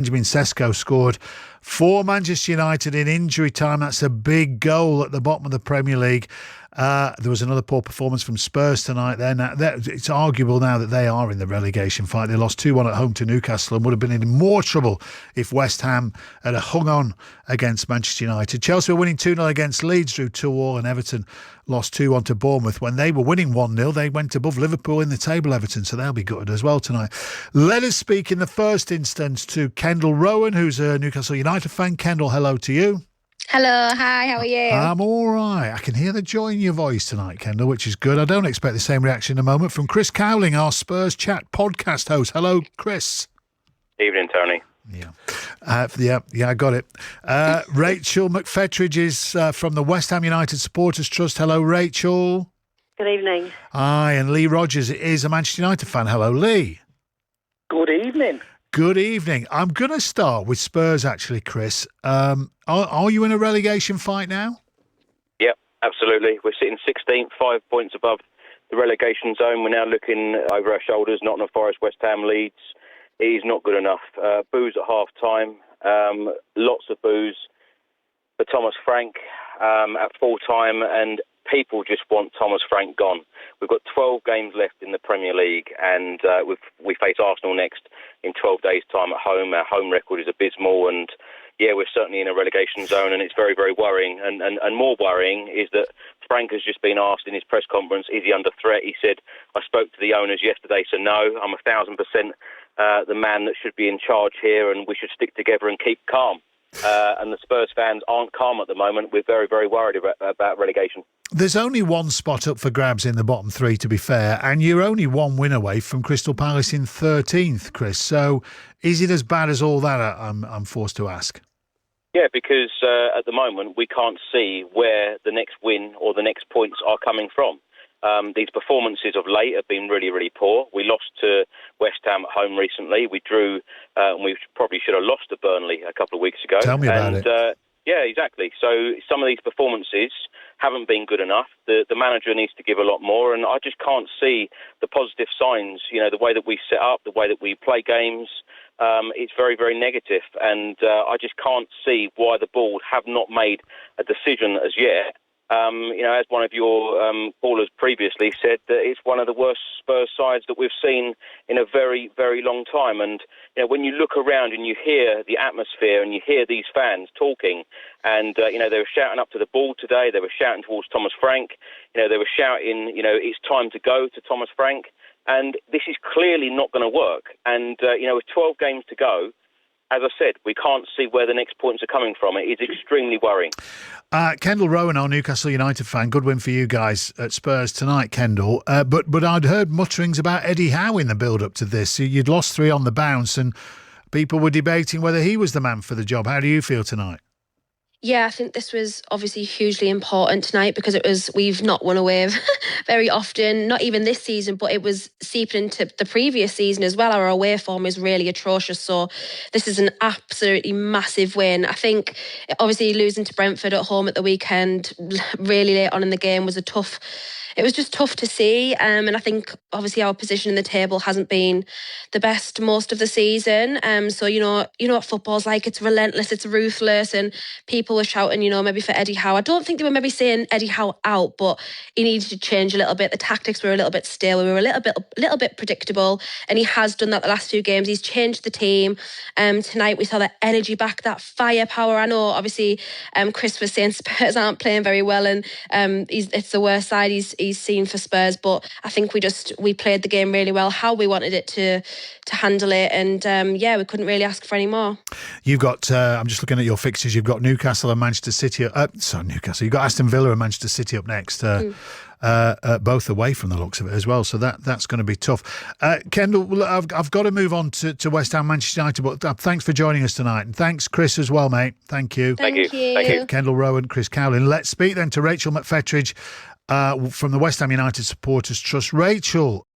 Benjamin Sesko scored for Manchester United in injury time. That's a big goal at the bottom of the Premier League. There was another poor performance from Spurs tonight there. Now, it's arguable now that they are in the relegation fight. They lost 2-1 at home to Newcastle and would have been in more trouble if West Ham had hung on against Manchester United. Chelsea were winning 2-0 against Leeds, drew 2-2, and Everton lost 2-1 to Bournemouth. When they were winning 1-0, they went above Liverpool in the table, Everton, so they'll be gutted as well tonight. Let us speak in the first instance to Kendall Rowan, who's a Newcastle United fan. Kendall, hello to you. Hello, hi, how are you? I'm all right. I can hear the joy in your voice tonight, Kendall, which is good. I don't expect the same reaction in a moment from Chris Cowlin, our Spurs Chat Podcast host. Hello, Chris. Evening, Tony. Yeah, I got it. Rachel McFetridge is from the West Ham United Supporters Trust. Hello, Rachel. Good evening. Aye, and Lee Rogers is a Manchester United fan. Hello, Lee. Good evening. Good evening. I'm going to start with Spurs, actually, Chris. Are you in a relegation fight now? Yep, absolutely. We're sitting 16th, 5 points above the relegation zone. We're now looking over our shoulders. Nottingham Forest, West Ham, Leeds. It is not good enough. Boos at half-time. Lots of boos for Thomas Frank at full-time, and people just want Thomas Frank gone. We've got 12 games left in the Premier League, and we face Arsenal next in 12 days' time at home. Our home record is abysmal, and yeah, we're certainly in a relegation zone, and it's very, very worrying. And more worrying is that Frank has just been asked in his press conference, is he under threat? He said, I spoke to the owners yesterday, so no, I'm 1,000% the man that should be in charge here, and we should stick together and keep calm. And the Spurs fans aren't calm at the moment. We're very, very worried about relegation. There's only one spot up for grabs in the bottom three, to be fair, and you're only one win away from Crystal Palace in 13th, Chris. So is it as bad as all that, I'm forced to ask? Yeah, because at the moment we can't see where the next win or the next points are coming from. These performances of late have been really, really poor. We lost to West Ham at home recently. We drew, and we probably should have lost to Burnley a couple of weeks ago. Tell me about it. Yeah, exactly. So some of these performances haven't been good enough. The manager needs to give a lot more, and I just can't see the positive signs. You know, the way that we set up, the way that we play games, it's very, very negative, and I just can't see why the board have not made a decision as yet. You know, as one of your callers previously said, that it's one of the worst Spurs sides that we've seen in a very, very long time. And, you know, when you look around and you hear the atmosphere and you hear these fans talking, and, you know, they were shouting up to the ball today, they were shouting towards Thomas Frank, you know, they were shouting, you know, it's time to go to Thomas Frank. And this is clearly not going to work. And, you know, with 12 games to go, as I said, we can't see where the next points are coming from. It is extremely worrying. Kendall Rowan, our Newcastle United fan, good win for you guys at Spurs tonight, Kendall. But I'd heard mutterings about Eddie Howe in the build-up to this. You'd lost 3 on the bounce and people were debating whether he was the man for the job. How do you feel tonight? Yeah, I think this was obviously hugely important tonight because we've not won away very often, not even this season, but it was seeping into the previous season as well. Our away form is really atrocious. So this is an absolutely massive win. I think obviously losing to Brentford at home at the weekend, really late on in the game, it was just tough to see. And I think obviously our position in the table hasn't been the best most of the season. So, you know what football's like. It's relentless, it's ruthless. And people were shouting, you know, maybe for Eddie Howe. I don't think they were maybe saying Eddie Howe out, but he needed to change a little bit. The tactics were a little bit stale. We were a little bit predictable. And he has done that the last few games. He's changed the team. Tonight we saw that energy back, that firepower. I know obviously Chris was saying Spurs aren't playing very well and it's the worst side he's seen for Spurs, but I think we played the game really well, how we wanted it to handle it, and we couldn't really ask for any more. You've got I'm just looking at your fixtures, you've got Newcastle and Manchester City Newcastle, you've got Aston Villa and Manchester City up next, both away from the looks of it as well, so that's going to be tough. Kendall, I've got to move on to West Ham, Manchester United, but thanks for joining us tonight, and thanks Chris as well, mate. Thank you. Thank you. Kendall Rowan, Chris Cowlin. Let's speak then to Rachel McFetridge from the West Ham United Supporters Trust. Rachel,